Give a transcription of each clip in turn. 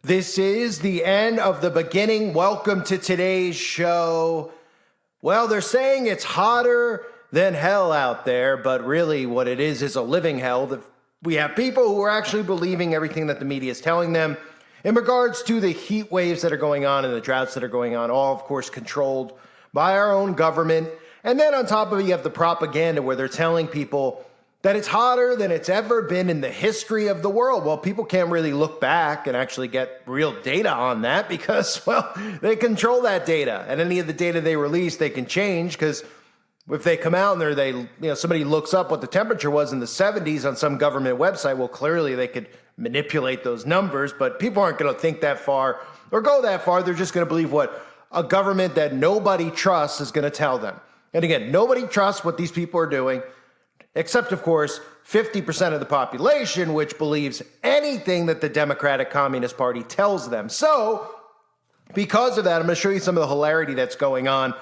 This is the end of the beginning. Welcome to today's show. Well, they're saying it's hotter than hell out there, but really what it is a living hell. We have people who are actually believing everything that the media is telling them in regards to the heat waves that are going on and the droughts that are going on, all, of course, controlled by our own government. And then on top of it, you have the propaganda where they're telling people that it's hotter than it's ever been in the history of the world. Well, people can't really look back and actually get real data on that because, well, they control that data. And any of the data they release, they can change because if they come out and somebody looks up what the temperature was in the 70s on some government website, well, clearly they could manipulate those numbers, but people aren't going to think that far or go that far. They're just going to believe what a government that nobody trusts is going to tell them. And again, nobody trusts what these people are doing. Except, of course, 50% of the population, which believes anything that the Democratic Communist Party tells them. So, because of that, I'm going to show you some of the hilarity that's going on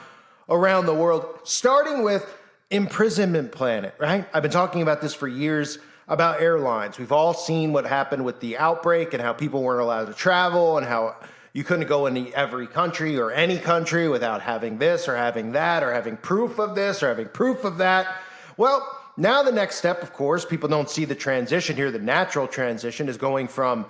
around the world, starting with Imprisonment Planet, right? I've been talking about this for years, about airlines. We've all seen what happened with the outbreak and how people weren't allowed to travel and how you couldn't go into every country or any country without having this or having that or having proof of this or having proof of that. Well, now the next step, of course, people don't see the transition here. The natural transition is going from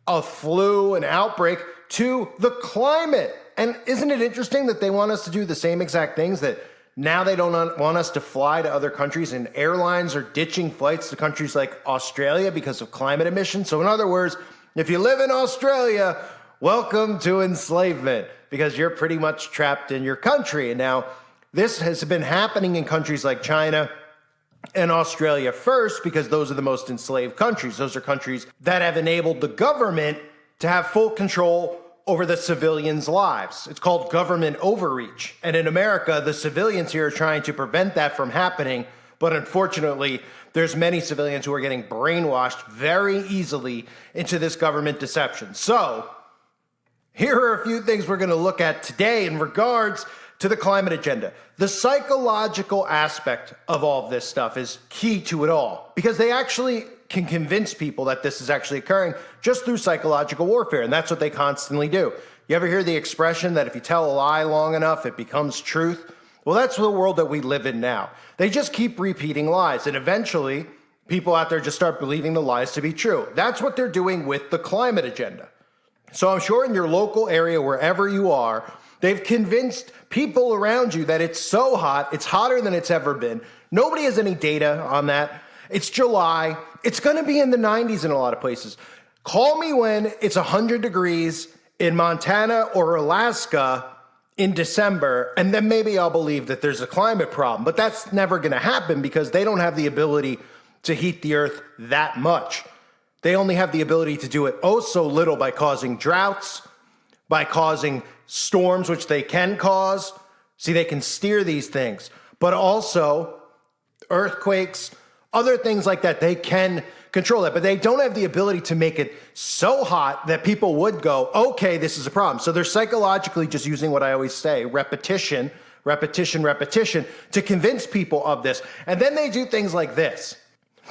a flu, an outbreak, to the climate. And isn't it interesting that they want us to do the same exact things, that now they don't want us to fly to other countries, and airlines are ditching flights to countries like Australia because of climate emissions? So in other words, if you live in Australia, welcome to enslavement because you're pretty much trapped in your country. And now this has been happening in countries like China and Australia first, because those are the most enslaved countries. Those are countries that have enabled the government to have full control over the civilians' lives. It's called government overreach. And in America, the civilians here are trying to prevent that from happening. But unfortunately, there's many civilians who are getting brainwashed very easily into this government deception. So here are a few things we're going to look at today in regards to the climate agenda. The psychological aspect of all of this stuff is key to it all, because they actually can convince people that this is actually occurring just through psychological warfare, and that's what they constantly do. You ever hear the expression that if you tell a lie long enough, it becomes truth? Well, that's the world that we live in now. They just keep repeating lies, and eventually people out there just start believing the lies to be true. That's what they're doing with the climate agenda. So I'm sure in your local area, wherever you are, they've convinced people around you that it's so hot, it's hotter than it's ever been. Nobody has any data on that. It's July. It's going to be in the 90s in a lot of places. Call me when it's 100 degrees in Montana or Alaska in December, and then maybe I'll believe that there's a climate problem. But that's never going to happen because they don't have the ability to heat the earth that much. They only have the ability to do it oh so little by causing droughts, by causing storms, which they can cause. See, they can steer these things, but also earthquakes, other things like that. They can control that, but they don't have the ability to make it so hot that people would go, okay, this is a problem. So they're psychologically just using what I always say, repetition, to convince people of this. And then they do things like this.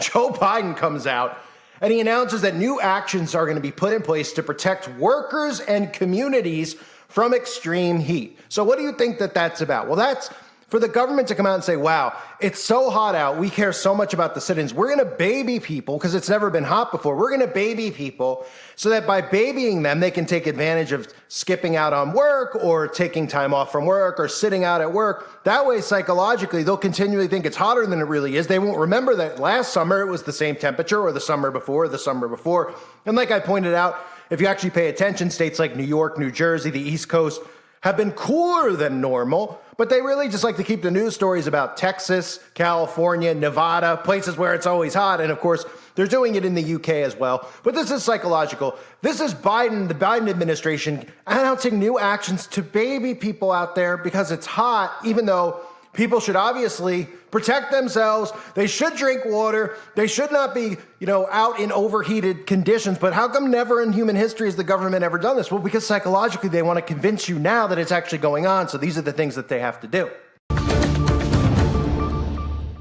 Joe Biden comes out and he announces that new actions are going to be put in place to protect workers and communities from extreme heat. So what do you think that that's about? Well, that's for the government to come out and say, wow, it's so hot out. We care so much about the citizens. We're going to baby people because it's never been hot before. We're going to baby people so that by babying them, they can take advantage of skipping out on work or taking time off from work or sitting out at work. That way, psychologically, they'll continually think it's hotter than it really is. They won't remember that last summer it was the same temperature or the summer before, And like I pointed out, if you actually pay attention, states like New York, New Jersey, the East Coast have been cooler than normal, but they really just like to keep the news stories about Texas, California, Nevada, places where it's always hot. And of course, they're doing it in the UK as well. But this is psychological. This is Biden, the Biden administration, announcing new actions to baby people out there because it's hot, even though people should obviously protect themselves. They should drink water. They should not be, out in overheated conditions. But how come never in human history has the government ever done this? Well, because psychologically they want to convince you now that it's actually going on. So these are the things that they have to do.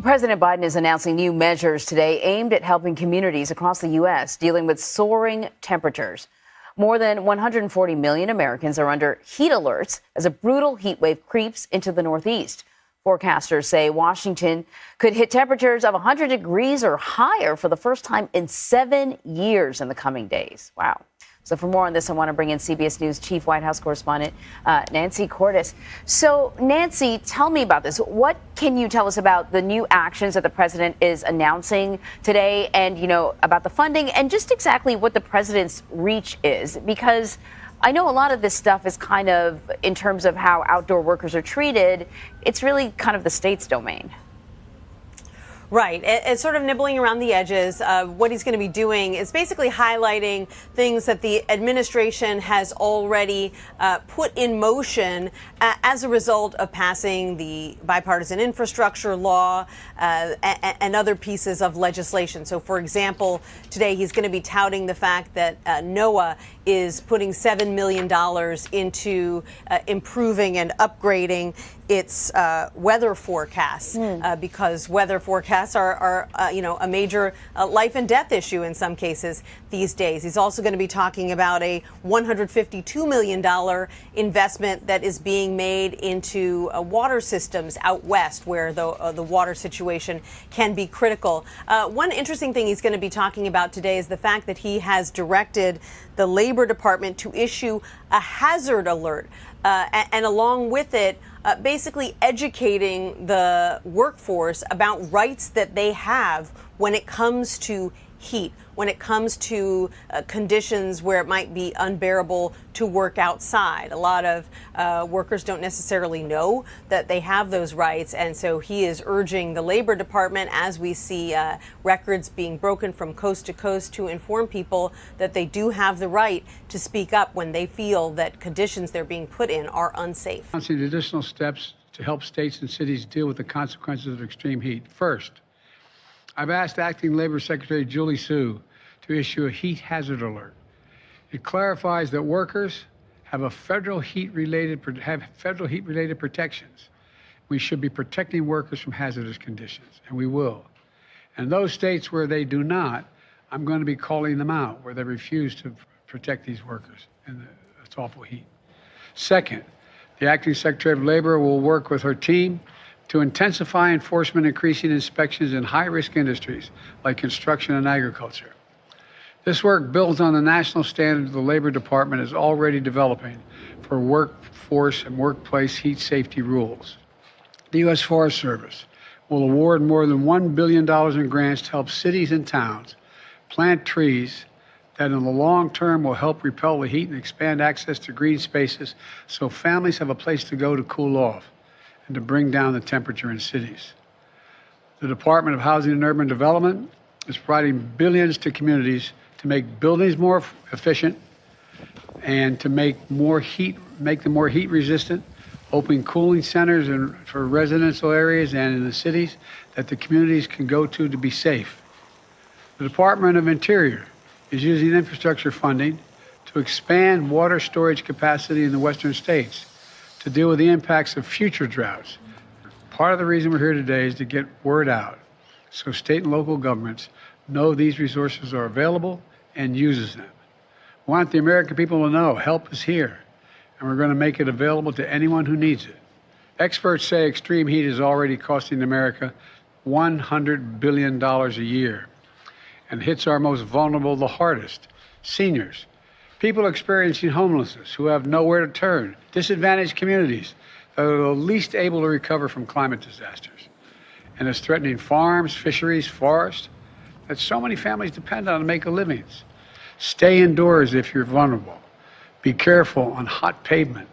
President Biden is announcing new measures today aimed at helping communities across the U.S. dealing with soaring temperatures. More than 140 million Americans are under heat alerts as a brutal heat wave creeps into the Northeast. Forecasters say Washington could hit temperatures of 100 degrees or higher for the first time in 7 years in the coming days. Wow. So for more on this, I want to bring in CBS News Chief White House Correspondent Nancy Cordes. So, Nancy, tell me about this. What can you tell us about the new actions that the president is announcing today and, about the funding and just exactly what the president's reach is? Because I know a lot of this stuff is kind of, in terms of how outdoor workers are treated, it's really kind of the state's domain. Right. It's sort of nibbling around the edges. What he's going to be doing is basically highlighting things that the administration has already put in motion as a result of passing the bipartisan infrastructure law and other pieces of legislation. So, for example, today he's going to be touting the fact that NOAA is putting $7 million into improving and upgrading its weather forecasts because weather forecasts are a major life and death issue in some cases these days. He's also going to be talking about a $152 million investment that is being made into water systems out west where the water situation can be critical. One interesting thing he's going to be talking about today is the fact that he has directed the Labor Department to issue a hazard alert and along with it, basically educating the workforce about rights that they have when it comes to heat, when it comes to conditions where it might be unbearable to work outside. A lot of workers don't necessarily know that they have those rights, and so he is urging the Labor Department, as we see records being broken from coast to coast, to inform people that they do have the right to speak up when they feel that conditions they're being put in are unsafe. Announcing additional steps to help states and cities deal with the consequences of extreme heat. First, I've asked Acting Labor Secretary Julie Su to issue a heat hazard alert. It clarifies that workers have federal heat-related protections. We should be protecting workers from hazardous conditions, and we will. And those states where they do not, I'm going to be calling them out, where they refuse to protect these workers in this awful heat. Second, the Acting Secretary of Labor will work with her team to intensify enforcement, increasing inspections in high-risk industries like construction and agriculture. This work builds on the national standard the Labor Department is already developing for workforce and workplace heat safety rules. The U.S. Forest Service will award more than $1 billion in grants to help cities and towns plant trees that in the long term will help repel the heat and expand access to green spaces so families have a place to go to cool off and to bring down the temperature in cities. The Department of Housing and Urban Development is providing billions to communities to make buildings more efficient and to make them more heat resistant, opening cooling centers for residential areas and in the cities that the communities can go to be safe. The Department of Interior is using infrastructure funding to expand water storage capacity in the western states to deal with the impacts of future droughts. Part of the reason we're here today is to get word out so state and local governments know these resources are available and uses them. We want the American people to know help is here, and we're going to make it available to anyone who needs it. Experts say extreme heat is already costing America $100 billion a year and hits our most vulnerable the hardest, seniors, people experiencing homelessness who have nowhere to turn, disadvantaged communities that are the least able to recover from climate disasters. And it's threatening farms, fisheries, forests that so many families depend on to make a living. Stay indoors if you're vulnerable. Be careful on hot pavement.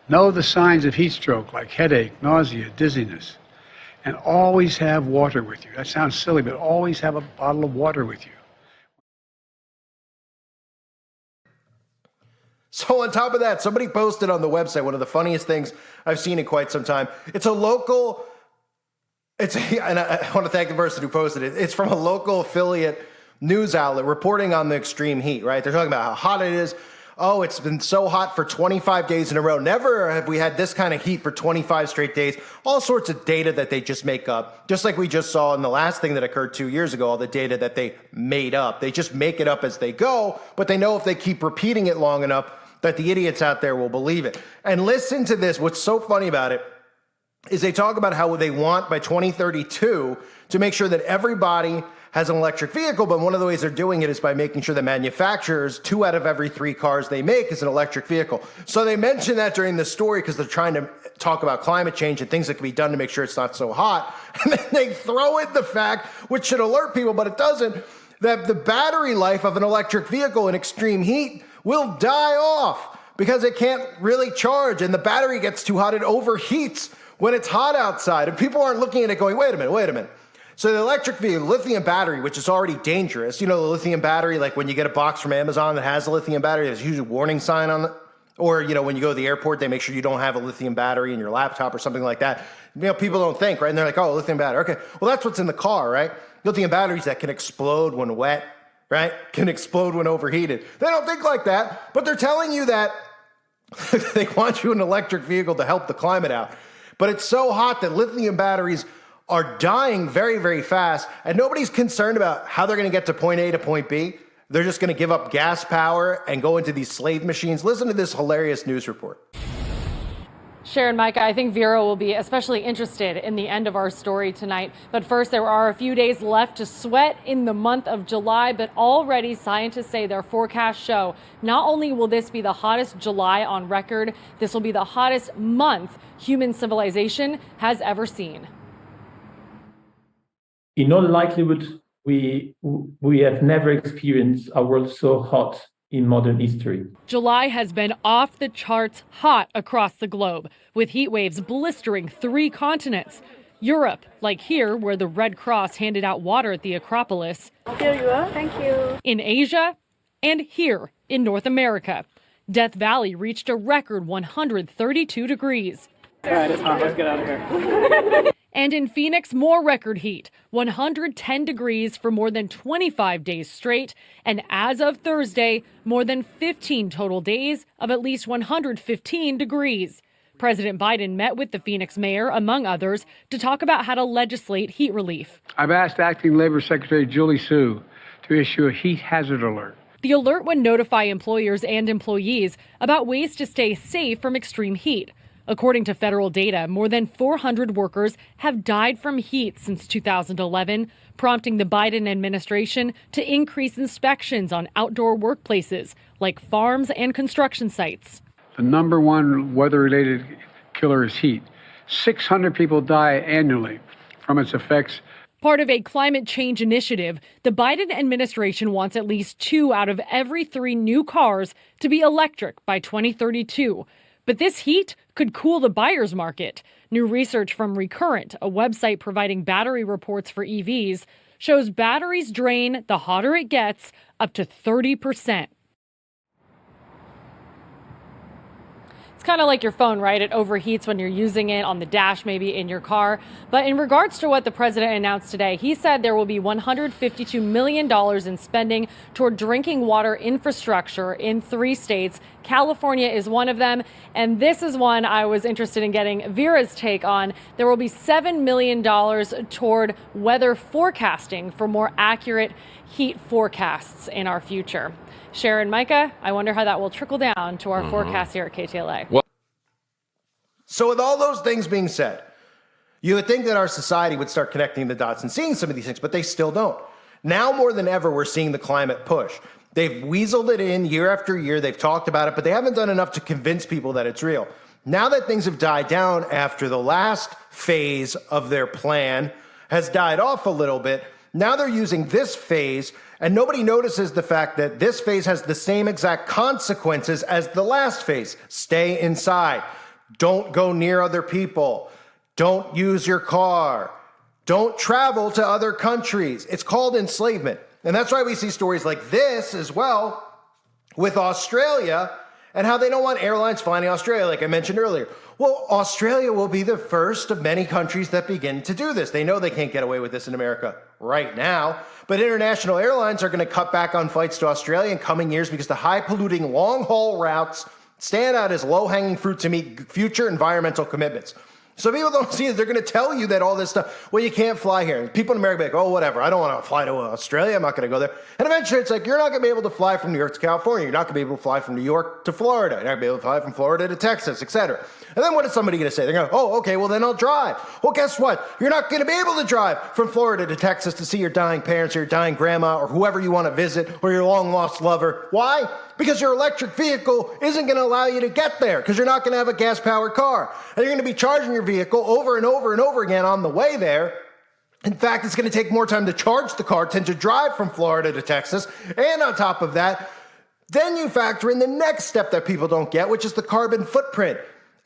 Know the signs of heat stroke like headache, nausea, dizziness. And always have water with you. That sounds silly, but always have a bottle of water with you. So on top of that, somebody posted on the website one of the funniest things I've seen in quite some time. And I want to thank the person who posted it. It's from a local affiliate news outlet reporting on the extreme heat, right? They're talking about how hot it is oh, it's been so hot for 25 days in a row. Never have we had this kind of heat for 25 straight days. All sorts of data that they just make up, just like we just saw in the last thing that occurred 2 years ago, all the data that they made up. They just make it up as they go, but they know if they keep repeating it long enough that the idiots out there will believe it. And listen to this. What's so funny about it is they talk about how they want by 2032 to make sure that everybody has an electric vehicle, but one of the ways they're doing it is by making sure that manufacturers, 2 out of every 3 cars they make is an electric vehicle. So they mention that during the story because they're trying to talk about climate change and things that can be done to make sure it's not so hot. And then they throw in the fact, which should alert people, but it doesn't, that the battery life of an electric vehicle in extreme heat will die off because it can't really charge and the battery gets too hot. It overheats when it's hot outside. And people aren't looking at it going, wait a minute. So the electric vehicle, lithium battery, which is already dangerous, you know, the lithium battery, like when you get a box from Amazon that has a lithium battery, there's usually a warning sign on it. Or, you know, when you go to the airport, they make sure you don't have a lithium battery in your laptop or something like that. You know, people don't think, right? And they're like, oh, lithium battery. Okay, well, that's what's in the car, right? Lithium batteries that can explode when wet, right? Can explode when overheated. They don't think like that, but they're telling you that they want you an electric vehicle to help the climate out. But it's so hot that lithium batteries are dying very, very fast, and nobody's concerned about how they're going to get to point A to point B. They're just going to give up gas power and go into these slave machines. Listen to this hilarious news report. Sharon, Micah, I think Vera will be especially interested in the end of our story tonight. But first, there are a few days left to sweat in the month of July, but already scientists say their forecasts show not only will this be the hottest July on record, this will be the hottest month human civilization has ever seen. In all likelihood, we have never experienced a world so hot in modern history. July has been off the charts hot across the globe, with heat waves blistering 3 continents. Europe, like here, where the Red Cross handed out water at the Acropolis. Here you are. Thank you. In Asia, and here in North America. Death Valley reached a record 132 degrees. All right, it's hot. Let's get out of here. And in Phoenix, more record heat, 110 degrees for more than 25 days straight. And as of Thursday, more than 15 total days of at least 115 degrees. President Biden met with the Phoenix mayor, among others, to talk about how to legislate heat relief. I've asked Acting Labor Secretary Julie Su to issue a heat hazard alert. The alert would notify employers and employees about ways to stay safe from extreme heat. According to federal data, more than 400 workers have died from heat since 2011, prompting the Biden administration to increase inspections on outdoor workplaces like farms and construction sites. The number one weather-related killer is heat. 600 people die annually from its effects. Part of a climate change initiative, the Biden administration wants at least 2 out of every 3 new cars to be electric by 2032. But this heat could cool the buyer's market. New research from Recurrent, a website providing battery reports for EVs, shows batteries drain the hotter it gets up to 30%. It's kind of like your phone, right? It overheats when you're using it on the dash, maybe in your car. But in regards to what the president announced today, he said there will be $152 million in spending toward drinking water infrastructure in 3 states. California is one of them. And this is one I was interested in getting Vera's take on. There will be $7 million toward weather forecasting for more accurate heat forecasts in our future. Sharon, Micah, I wonder how that will trickle down to our forecast here at KTLA. So with all those things being said, you would think that our society would start connecting the dots and seeing some of these things, but they still don't. Now more than ever, we're seeing the climate push. They've weaseled it in year after year. They've talked about it, but they haven't done enough to convince people that it's real. Now that things have died down after the last phase of their plan has died off a little bit, now they're using this phase, and nobody notices the fact that this phase has the same exact consequences as the last phase. Stay inside. Don't go near other people. Don't use your car. Don't travel to other countries. It's called enslavement. And that's why we see stories like this as well with Australia and how they don't want airlines flying to Australia, like I mentioned earlier. Well, Australia will be the first of many countries that begin to do this. They know they can't get away with this in America right now, But international airlines are going to cut back on flights to Australia in coming years because the high-polluting long-haul routes stand out as low-hanging fruit to meet future environmental commitments. So people don't see it. They're going to tell you that all this stuff, well, you can't fly here. People in America be like, oh, whatever. I don't want to fly to Australia. I'm not going to go there. And eventually it's like, you're not going to be able to fly from New York to California. You're not going to be able to fly from New York to Florida. You're not going to be able to fly from Florida to Texas, etc. And then what is somebody going to say? They're going to, oh, okay, well, then I'll drive. Well, guess what? You're not going to be able to drive from Florida to Texas to see your dying parents or your dying grandma or whoever you want to visit or your long-lost lover. Why? Because your electric vehicle isn't going to allow you to get there because you're not going to have a gas-powered car. And you're going to be charging your vehicle over and over and over again on the way there. In fact, it's going to take more time to charge the car than to drive from Florida to Texas. And on top of that, then you factor in the next step that people don't get, which is the carbon footprint.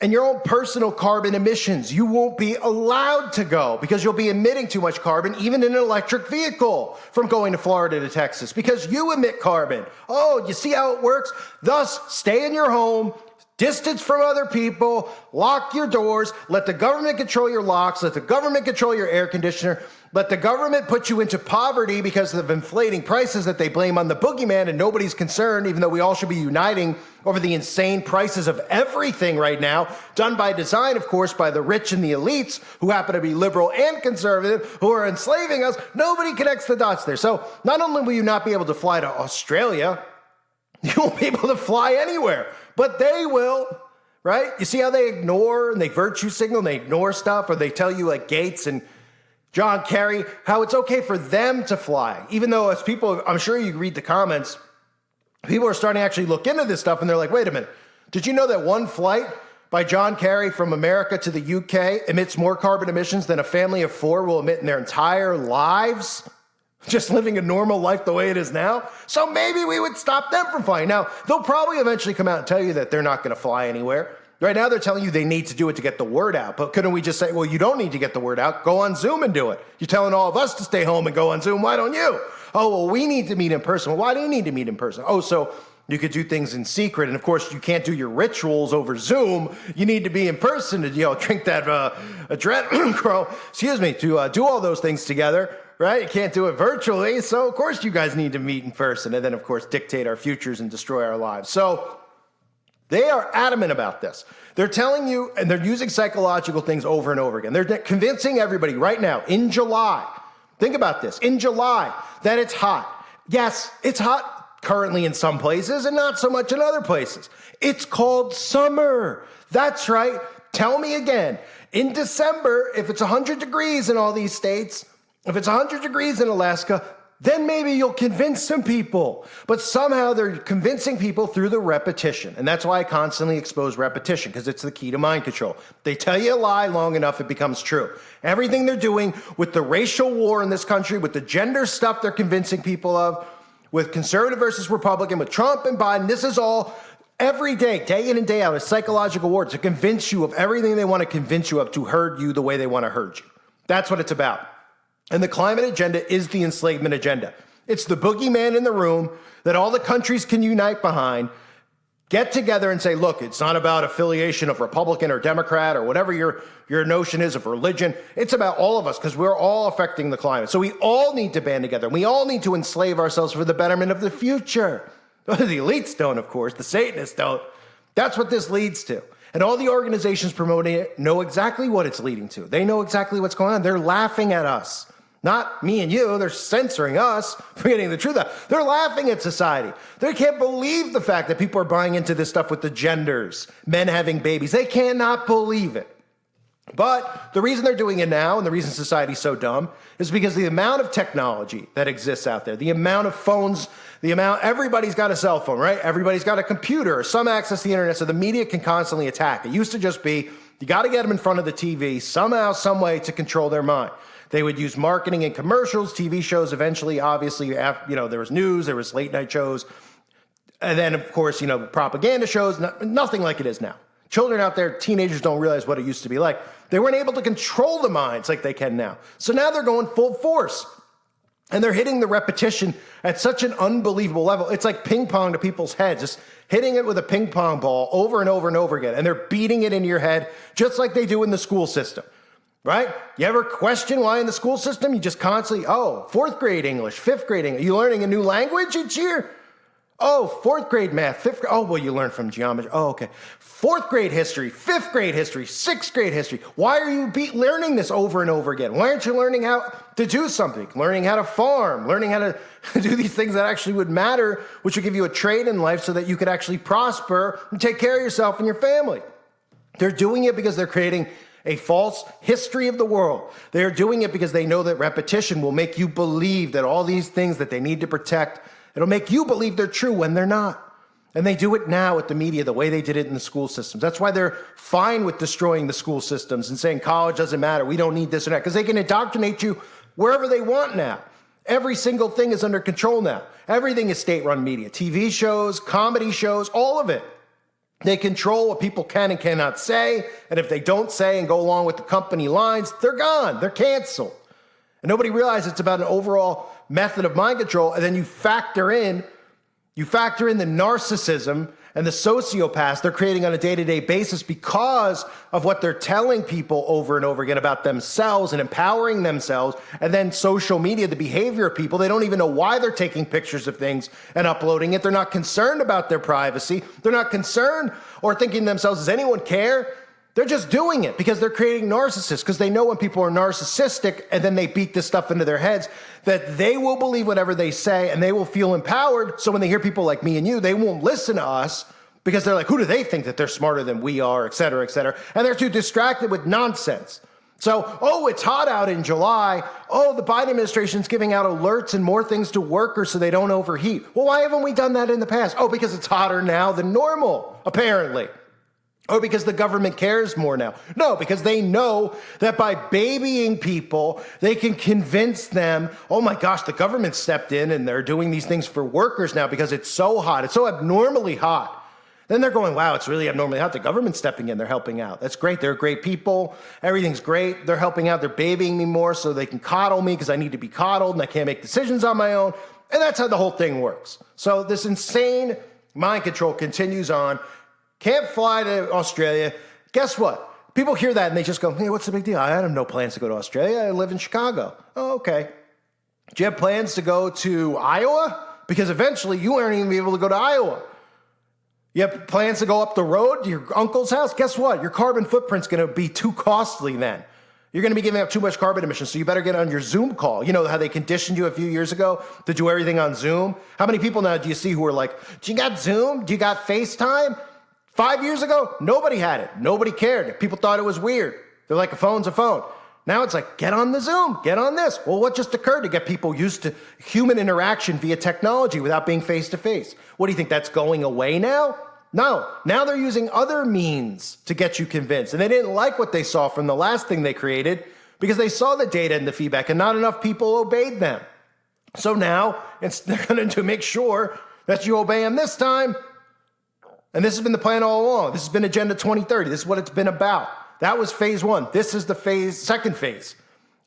And your own personal carbon emissions. You won't be allowed to go because you'll be emitting too much carbon, even in an electric vehicle, from going to Florida to Texas because you emit carbon. Oh, you see how it works? Thus, stay in your home, distance from other people, lock your doors, let the government control your locks, let the government control your air conditioner, let the government put you into poverty because of inflating prices that they blame on the boogeyman and nobody's concerned, even though we all should be uniting over the insane prices of everything right now, done by design, of course, by the rich and the elites who happen to be liberal and conservative, who are enslaving us. Nobody connects the dots there. So not only will you not be able to fly to Australia, you won't be able to fly anywhere, but they will, right? You see how they ignore and they virtue signal and they ignore stuff, or they tell you like Gates and John Kerry, how it's okay for them to fly. Even though as people, I'm sure you read the comments, people are starting to actually look into this stuff and they're like, wait a minute, did you know that one flight by John Kerry from America to the UK emits more carbon emissions than a family of 4 will emit in their entire lives? Just living a normal life the way it is now. So maybe we would stop them from flying. Now, they'll probably eventually come out and tell you that they're not going to fly anywhere. Right now, they're telling you they need to do it to get the word out. But couldn't we just say, well, you don't need to get the word out. Go on Zoom and do it. You're telling all of us to stay home and go on Zoom. Why don't you? Oh, well, we need to meet in person. Well, why do you need to meet in person? Oh, so you could do things in secret. And of course, you can't do your rituals over Zoom. You need to be in person to, drink that adrenaline, to do all those things together. Right? You can't do it virtually. So, of course, you guys need to meet in person and then, of course, dictate our futures and destroy our lives. So they are adamant about this. They're telling you, and they're using psychological things over and over again. They're convincing everybody right now in July, think about this, in July, that it's hot. Yes, it's hot currently in some places and not so much in other places. It's called summer. That's right. Tell me again. In December, if it's 100 degrees in all these states, if it's 100 degrees in Alaska, then maybe you'll convince some people. But somehow they're convincing people through the repetition. And that's why I constantly expose repetition, because it's the key to mind control. They tell you a lie long enough, it becomes true. Everything they're doing with the racial war in this country, with the gender stuff they're convincing people of, with conservative versus Republican, with Trump and Biden, this is all every day, day in and day out, a psychological war to convince you of everything they want to convince you of, to herd you the way they want to herd you. That's what it's about. And the climate agenda is the enslavement agenda. It's the boogeyman in the room that all the countries can unite behind, get together and say, look, it's not about affiliation of Republican or Democrat or whatever your notion is of religion. It's about all of us because we're all affecting the climate. So we all need to band together. We all need to enslave ourselves for the betterment of the future. The elites don't, of course. The Satanists don't. That's what this leads to. And all the organizations promoting it know exactly what it's leading to. They know exactly what's going on. They're laughing at us. Not me and you. They're censoring us for getting the truth out. They're laughing at society. They can't believe the fact that people are buying into this stuff with the genders, men having babies. They cannot believe it. But the reason they're doing it now, and the reason society's so dumb, is because the amount of technology that exists out there, the amount of phones, everybody's got a cell phone, right? Everybody's got a computer or some access to the internet, so the media can constantly attack. It used to just be, you got to get them in front of the TV somehow, some way to control their mind. They would use marketing and commercials, TV shows eventually, obviously, there was news, there was late night shows, and then, of course, propaganda shows, nothing like it is now. Children out there, teenagers don't realize what it used to be like. They weren't able to control the minds like they can now. So now they're going full force. And they're hitting the repetition at such an unbelievable level. It's like ping pong to people's heads, just hitting it with a ping pong ball over and over and over again. And they're beating it into your head just like they do in the school system. right? You ever question why in the school system you just constantly, oh, fourth grade English, fifth grade English, you learning a new language each year? Oh, fourth grade math, fifth grade, oh, well, you learn from geometry. Oh, okay. Fourth grade history, fifth grade history, sixth grade history. Why are you learning this over and over again? Why aren't you learning how to do something? Learning how to farm, learning how to do these things that actually would matter, which would give you a trade in life so that you could actually prosper and take care of yourself and your family. They're doing it because they're creating a false history of the world. They're doing it because they know that repetition will make you believe that all these things that they need to protect, it'll make you believe they're true when they're not. And they do it now with the media the way they did it in the school systems. That's why they're fine with destroying the school systems and saying college doesn't matter, we don't need this or that, because they can indoctrinate you wherever they want now. Every single thing is under control now. Everything is state-run media, TV shows, comedy shows, all of it. They control what people can and cannot say, and if they don't say and go along with the company lines, they're gone, they're canceled. And nobody realizes it's about an overall method of mind control, and then you factor in the narcissism and the sociopaths they're creating on a day-to-day basis because of what they're telling people over and over again about themselves and empowering themselves. And then social media, the behavior of people, they don't even know why they're taking pictures of things and uploading it. They're not concerned about their privacy. They're not concerned or thinking to themselves, does anyone care? They're just doing it because they're creating narcissists, because they know when people are narcissistic and then they beat this stuff into their heads that they will believe whatever they say and they will feel empowered. So when they hear people like me and you, they won't listen to us because they're like, who do they think that they're smarter than we are, et cetera, et cetera. And they're too distracted with nonsense. So, oh, it's hot out in July. Oh, the Biden administration's giving out alerts and more things to workers so they don't overheat. Well, why haven't we done that in the past? Oh, because it's hotter now than normal, apparently. Or because the government cares more now. No, because they know that by babying people, they can convince them, oh my gosh, the government stepped in and they're doing these things for workers now because it's so hot. It's so abnormally hot. Then they're going, wow, it's really abnormally hot. The government's stepping in. They're helping out. That's great. They're great people. Everything's great. They're helping out. They're babying me more so they can coddle me because I need to be coddled and I can't make decisions on my own. And that's how the whole thing works. So this insane mind control continues on. Can't fly to Australia. Guess what? People hear that and they just go, hey, what's the big deal? I have no plans to go to Australia. I live in Chicago. Oh, okay. Do you have plans to go to Iowa? Because eventually you aren't even be able to go to Iowa. You have plans to go up the road to your uncle's house? Guess what? Your carbon footprint's going to be too costly then. You're going to be giving up too much carbon emissions, so you better get on your Zoom call. You know how they conditioned you a few years ago to do everything on Zoom? How many people now do you see who are like, do you got Zoom? Do you got FaceTime? 5 years ago, nobody had it. Nobody cared. People thought it was weird. They're like, a phone's a phone. Now it's like, get on the Zoom, get on this. Well, what just occurred to get people used to human interaction via technology without being face-to-face? What do you think, that's going away now? No. Now they're using other means to get you convinced. And they didn't like what they saw from the last thing they created because they saw the data and the feedback and not enough people obeyed them. So now they're going to make sure that you obey them this time. And this has been the plan all along. This has been Agenda 2030. This is what it's been about. That was phase one. This is the second phase.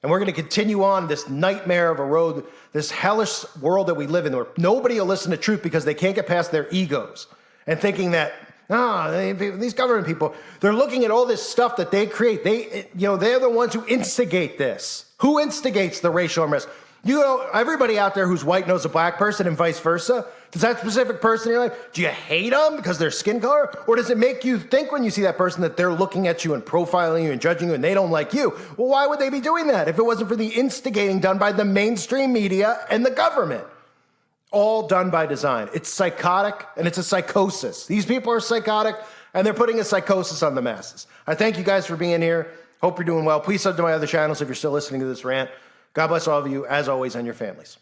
And we're going to continue on this nightmare of a road, this hellish world that we live in where nobody will listen to truth because they can't get past their egos and thinking that, these government people, they're looking at all this stuff that they create. They're the ones who instigate this. Who instigates the racial unrest? Everybody out there who's white knows a black person and vice versa. Does that specific person in your life, do you hate them because they're skin color? Or does it make you think when you see that person that they're looking at you and profiling you and judging you and they don't like you? Well, why would they be doing that if it wasn't for the instigating done by the mainstream media and the government? All done by design. It's psychotic and it's a psychosis. These people are psychotic and they're putting a psychosis on the masses. I thank you guys for being here. Hope you're doing well. Please sub to my other channels if you're still listening to this rant. God bless all of you, as always, and your families.